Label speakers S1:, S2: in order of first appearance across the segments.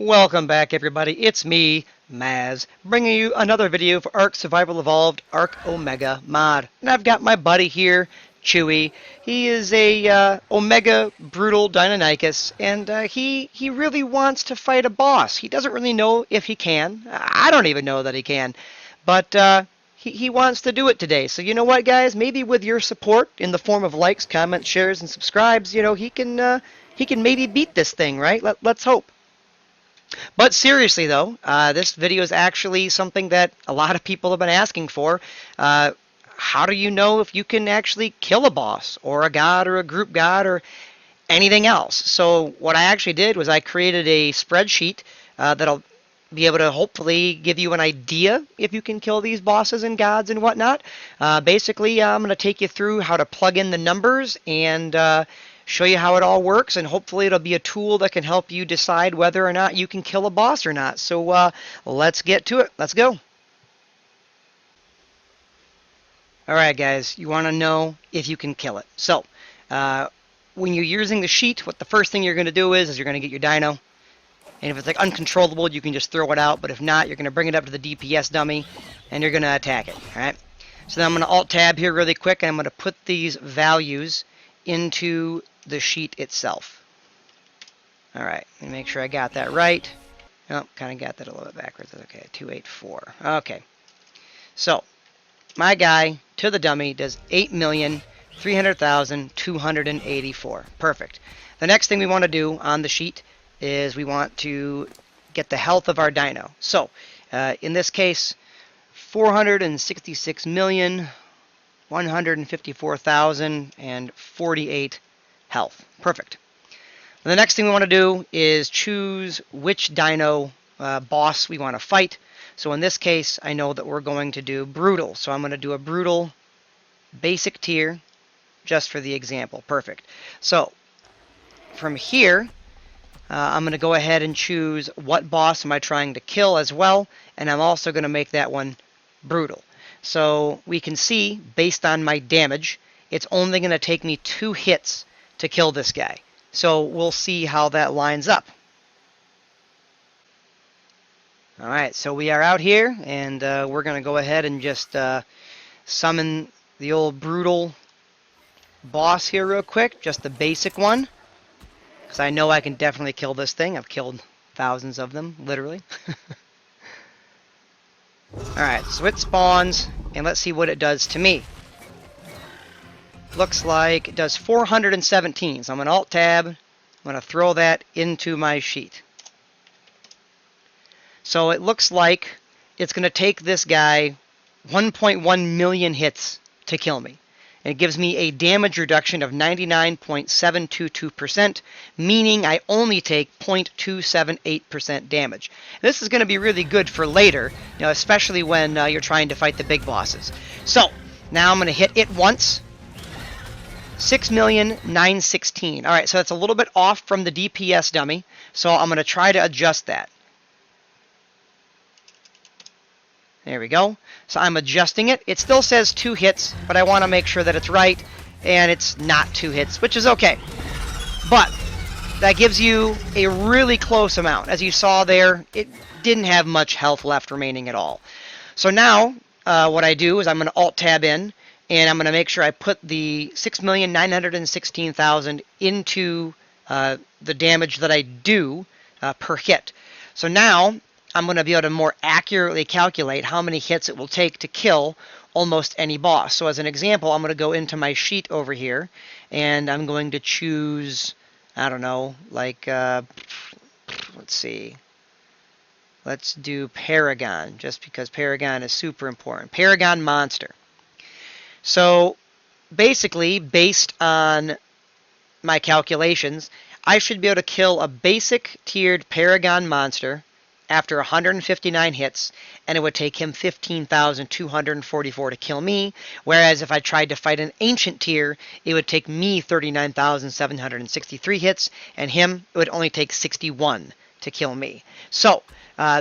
S1: Welcome back, everybody. It's me, Maz, bringing you another video for Ark Survival Evolved Ark Omega mod. And I've got my buddy here, Chewy. He is a Omega Brutal Deinonychus, and he really wants to fight a boss. He doesn't really know if he can. I don't even know that he can. But he wants to do it today. So you know what, guys? Maybe with your support in the form of likes, comments, shares, and subscribes, you know, he can maybe beat this thing, right? Let's hope. But seriously, though, this video is actually something that a lot of people have been asking for. How do you know if you can actually kill a boss or a god or a group god or anything else? So what I actually did was I created a spreadsheet that'll be able to hopefully give you an idea if you can kill these bosses and gods and whatnot. Basically, I'm going to take you through how to plug in the numbers and show you how it all works, and hopefully it'll be a tool that can help you decide whether or not you can kill a boss or not. So let's get to it. Let's go. Alright guys, you want to know if you can kill it. So when you're using the sheet, what the first thing you're going to do is you're going to get your dino, and if it's like uncontrollable, you can just throw it out, but if not, you're going to bring it up to the DPS dummy and you're going to attack it. Alright, so then I'm going to alt tab here really quick, and I'm going to put these values into the sheet itself. Alright, let me make sure I got that right. Oh, kind of got that a little bit backwards. Okay, 284. Okay, so my guy to the dummy does 8,300,284. Perfect. The next thing we want to do on the sheet is we want to get the health of our dino. So in this case, 466,154,048 health. Perfect. And the next thing we want to do is choose which dino boss we want to fight. So in this case, I know that we're going to do brutal. So I'm going to do a brutal basic tier just for the example. Perfect. So from here, I'm going to go ahead and choose what boss am I trying to kill as well. And I'm also going to make that one brutal. So we can see, based on my damage, it's only going to take me 2 hits to kill this guy. So we'll see how that lines up. Alright, so we are out here, and we're going to go ahead and just summon the old brutal boss here real quick, just the basic one, because I know I can definitely kill this thing. I've killed thousands of them, literally. Alright, so it spawns, and let's see what it does to me. Looks like it does 417, so I'm going to alt-tab. I'm going to throw that into my sheet. So it looks like it's going to take this guy 1.1 million hits to kill me. And it gives me a damage reduction of 99.722%, meaning I only take 0.278% damage. This is going to be really good for later, you know, especially when you're trying to fight the big bosses. So now I'm going to hit it once. 6,916,000. Alright, so that's a little bit off from the DPS dummy, so I'm going to try to adjust that. There we go. So I'm adjusting it. It still says 2 hits, but I want to make sure that it's right, and it's not 2 hits, which is okay. But that gives you a really close amount. As you saw there, it didn't have much health left remaining at all. So now, what I do is I'm going to alt-tab in, and I'm going to make sure I put the 6,916,000 into the damage that I do per hit. So now I'm going to be able to more accurately calculate how many hits it will take to kill almost any boss. So as an example, I'm going to go into my sheet over here, and I'm going to choose, I don't know, like, let's see. Let's do Paragon, just because Paragon is super important. Paragon Monster. So basically, based on my calculations, I should be able to kill a basic tiered Paragon monster after 159 hits, and it would take him 15,244 to kill me, whereas if I tried to fight an ancient tier, it would take me 39,763 hits, and him, it would only take 61 to kill me. So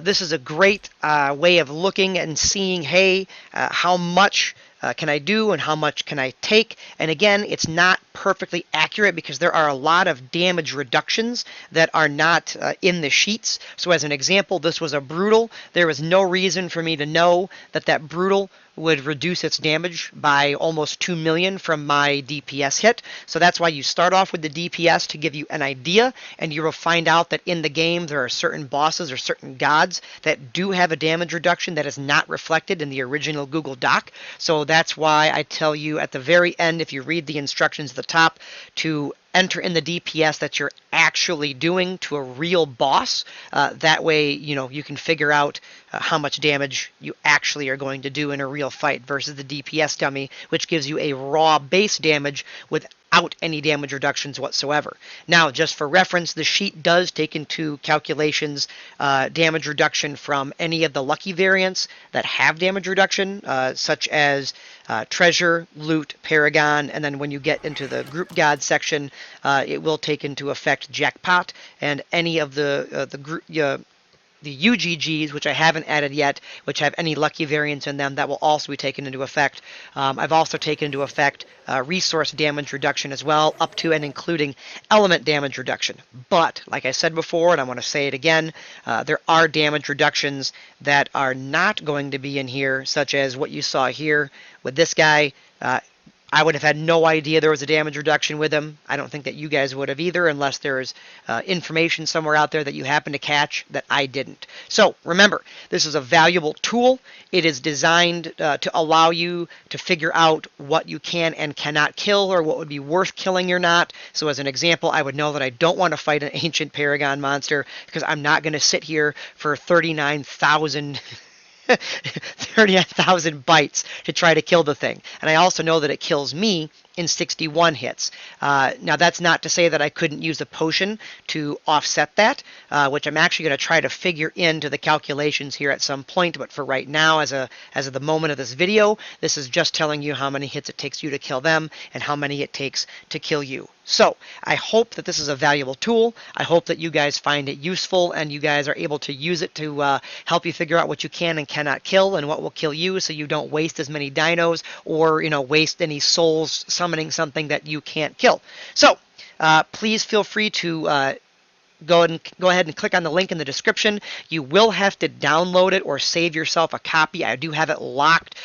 S1: this is a great way of looking and seeing, hey, how much can I do and how much can I take. And again, it's not perfectly accurate because there are a lot of damage reductions that are not in the sheets. So as an example, this was a brutal. There was no reason for me to know that that brutal would reduce its damage by almost 2 million from my DPS hit. So that's why you start off with the DPS to give you an idea, and you will find out that in the game there are certain bosses or certain gods that do have a damage reduction that is not reflected in the original Google Doc. So that's why I tell you at the very end, if you read the instructions at the top, to enter in the DPS that you're actually doing to a real boss. That way, you can figure out how much damage you actually are going to do in a real fight versus the DPS dummy, which gives you a raw base damage without any damage reductions whatsoever. Now, just for reference, the sheet does take into calculations damage reduction from any of the lucky variants that have damage reduction, such as treasure, loot, paragon, and then when you get into the group god section, it will take into effect jackpot and any of the group. The UGGs, which I haven't added yet, which have any lucky variants in them, that will also be taken into effect. I've also taken into effect resource damage reduction as well, up to and including element damage reduction. But, like I said before, and I want to say it again, there are damage reductions that are not going to be in here, such as what you saw here with this guy. I would have had no idea there was a damage reduction with him. I don't think that you guys would have either, unless there's information somewhere out there that you happen to catch that I didn't. So remember, this is a valuable tool. It is designed to allow you to figure out what you can and cannot kill, or what would be worth killing or not. So as an example, I would know that I don't want to fight an ancient Paragon monster because I'm not going to sit here for 39,000 39,000 bites to try to kill the thing. And I also know that it kills me in 61 hits. Now, that's not to say that I couldn't use a potion to offset that, which I'm actually going to try to figure into the calculations here at some point. But for right now, as of the moment of this video, this is just telling you how many hits it takes you to kill them and how many it takes to kill you. So I hope that this is a valuable tool. I hope that you guys find it useful and you guys are able to use it to help you figure out what you can and cannot kill and what will kill you, so you don't waste as many dinos or waste any souls summoning something that you can't kill. So please feel free to go ahead and click on the link in the description. You will have to download it or save yourself a copy. I do have it locked.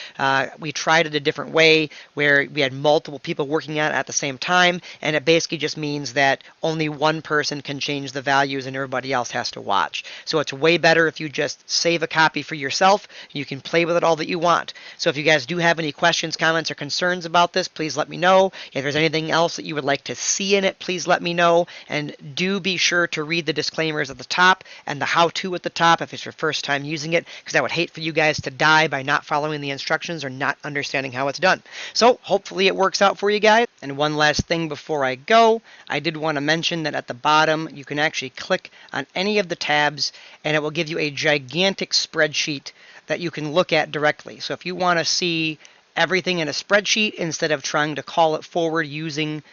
S1: We tried it a different way where we had multiple people working on it at the same time, and it basically just means that only one person can change the values and everybody else has to watch. So it's way better if you just save a copy for yourself. You can play with it all that you want. So if you guys do have any questions, comments, or concerns about this, please let me know. If there's anything else that you would like to see in it, please let me know. And do be sure to read the disclaimers at the top and the how-to at the top if it's your first time using it, because I would hate for you guys to die by not following the instructions or not understanding how it's done. So hopefully it works out for you guys. And one last thing before I go, I did want to mention that at the bottom you can actually click on any of the tabs and it will give you a gigantic spreadsheet that you can look at directly. So if you want to see everything in a spreadsheet instead of trying to call it forward using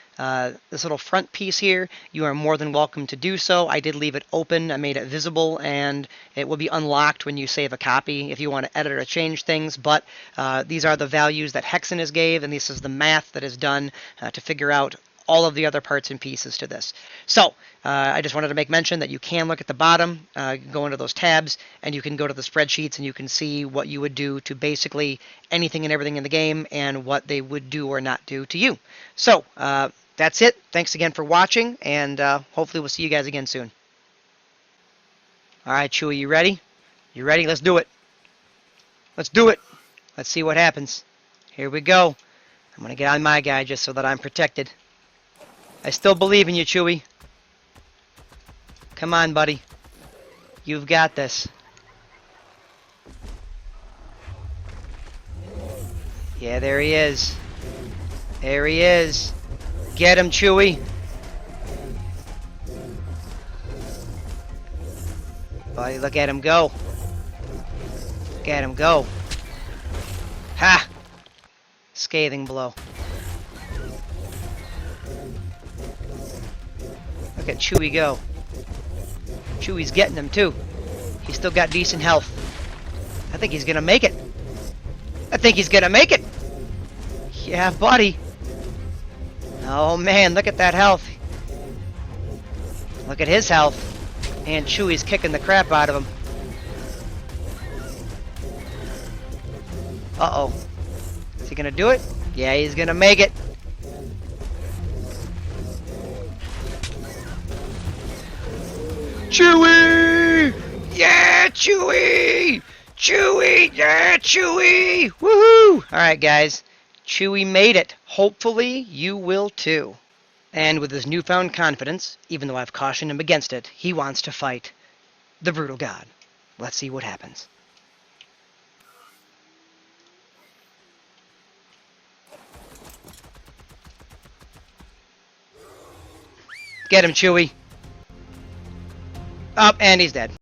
S1: this little front piece here, you are more than welcome to do so. I did leave it open. I made it visible, and it will be unlocked when you save a copy if you want to edit or change things. But these are the values that Hexen has gave, and this is the math that is done to figure out all of the other parts and pieces to this. So I just wanted to make mention that you can look at the bottom, go into those tabs, and you can go to the spreadsheets and you can see what you would do to basically anything and everything in the game and what they would do or not do to you. So that's it. Thanks again for watching, and hopefully we'll see you guys again soon. All right, Chewie, you ready? You ready? Let's do it. Let's do it. Let's see what happens. Here we go. I'm going to get on my guy just so that I'm protected. I still believe in you, Chewie. Come on, buddy. You've got this. Yeah, there he is. There he is. Get him, Chewie. Buddy, look at him go. Look at him go. Ha! Scathing blow. Look at Chewie go. Chewie's getting him too. He's still got decent health. I think he's gonna make it. I think he's gonna make it. Yeah, buddy. Oh man, look at that health. Look at his health. And Chewie's kicking the crap out of him. Uh-oh. Is he gonna do it? Yeah, he's gonna make it. Chewie! Yeah, Chewie! Chewie! Yeah, Chewie! Woohoo! Alright, guys. Chewie made it. Hopefully, you will too. And with his newfound confidence, even though I've cautioned him against it, he wants to fight the brutal god. Let's see what happens. Get him, Chewie. Up, and he's dead.